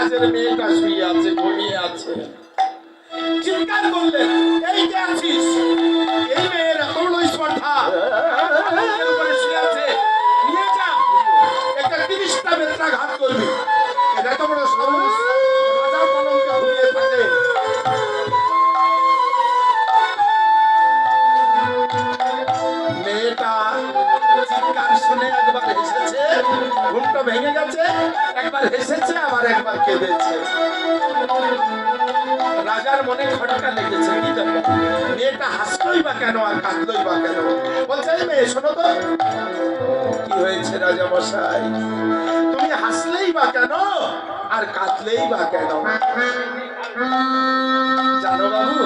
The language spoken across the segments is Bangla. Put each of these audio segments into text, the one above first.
কাজের মেয়েটা শুয়ে আছে, ঘুমিয়ে আছে। চিৎকার করলেন, এই যে আছিস, এই মেয়ের এত বড় স্পর্ধা, পালঙ্কের উপরে শুয়ে আছে, নিয়ে যা, একটা 30টা বেত্রাঘাত করবি। এটা এত বড় সাহস, রাজার পালঙ্কে ঘুমিয়ে থাকে। মেয়েটা চিৎকার শুনে একবার হেসেছে, ঘুমটা ভেঙে গেছে, একবার হেসেছে, আবার একবার কেঁদেছে। রাজার মনে খটকা লেগেছে, কি ব্যাপার, মেয়েটা হাসলোই বা কেন আর কাঁদলোই বা কেন? বলছে, এই মেয়ে শোনো তো, কি হয়েছে রাজা মশাই, তুমি হাসলেই বা কেন আর কাঁদলেই বা কেন? জানো বাবু,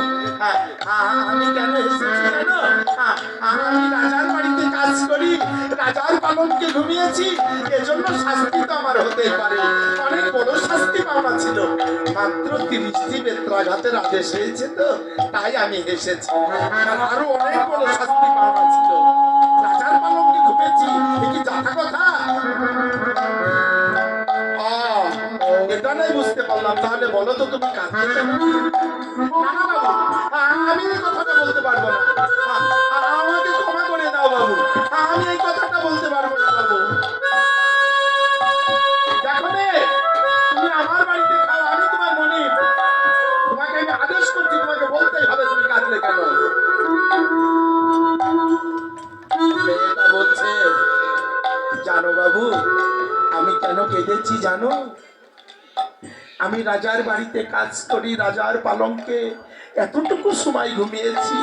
আমি কেন এসেছি জানো? আমি রাজার বাড়িতে কাজ করি, রাজার পালঙ্কে ঘুমিয়েছি, এজন্য শাস্তি তো আমার হতেই পারে। অনেক বড় শাস্তি পাওনা ছিল, মাত্র 30টি বেত্রাঘাতের আদেশ হয়েছে তো তাই আমি এসেছি। আরো অনেক বড় শাস্তি পাওনা ছিল, রাজার পালঙ্কে ঘুমিয়েছি, এ কি জানা কথা? এটা নাই বুঝতে পারলাম, তাহলে বলো তো তুমি কাঁদতে কেন? না না বাবু, আমি এই কথাটা বলতে পারবো না, আমাকে ক্ষমা করে দাও বাবু, আমি এই কথাটা বলতে পারবো না বাবু। দেখো রে, তুমি আমার বাড়িতে খাও, আমি তোমার মনিব, তোমাকে আমি আদেশ করছি, তোমাকে বলতেই হবে তুমি কাঁদলে কেন। মেয়েটা বলছে, জানো বাবু আমি কেন কেঁদেছি জানো? আমি রাজার বাড়িতে কাজ করি, রাজার পালঙ্কে এতটুকু সময় ঘুমিয়েছি।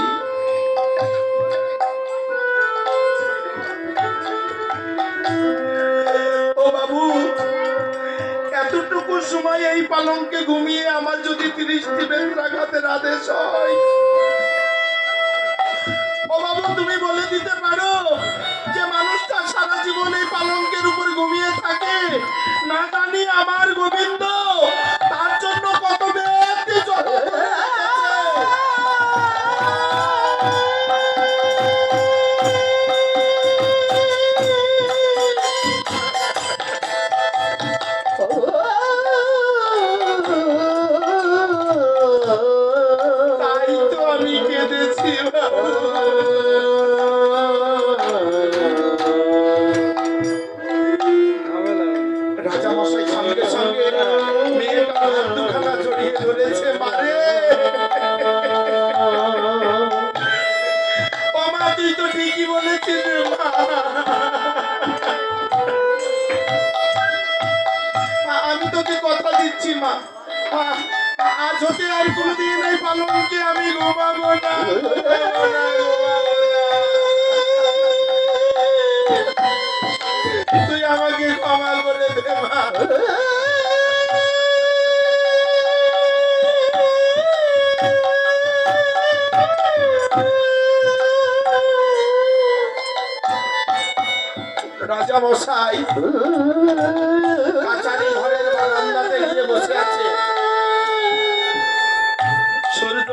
ও বাবু, এতটুকু সময় এই পালঙ্কে ঘুমিয়ে আমার যদি 30টি বেত্রাঘাতের আদেশ হয়, ও বাবু তুমি বলে দিতে পারো যে মানুষটা সারা জীবন এই পালঙ্কের উপর ঘুমিয়ে থাকে, না জানি আমার গোবিন্দ তার জন্য কত ব্যক্তি তাই তো আমি কেঁদেছি বাবু। রাজা মশাই সঙ্গে সঙ্গে মেয়েটা হাত দুখানা জড়িয়ে ধরেছে, মারে ও মা, তুই তো ঠিকই বলেছিস রে মা, আমি তোকে কথা দিচ্ছি মা, আজ হতে আর কোনোদিন এই পালঙ্কে আমি ঘুমাবো না, ঘুমাবো না, ঘুমাবো না। তুই আমাকে ক্ষমা করে দে মা। রাজা মশাই কাচারি ঘরের বারান্দাতে গিয়ে বসে আছে, সূর্য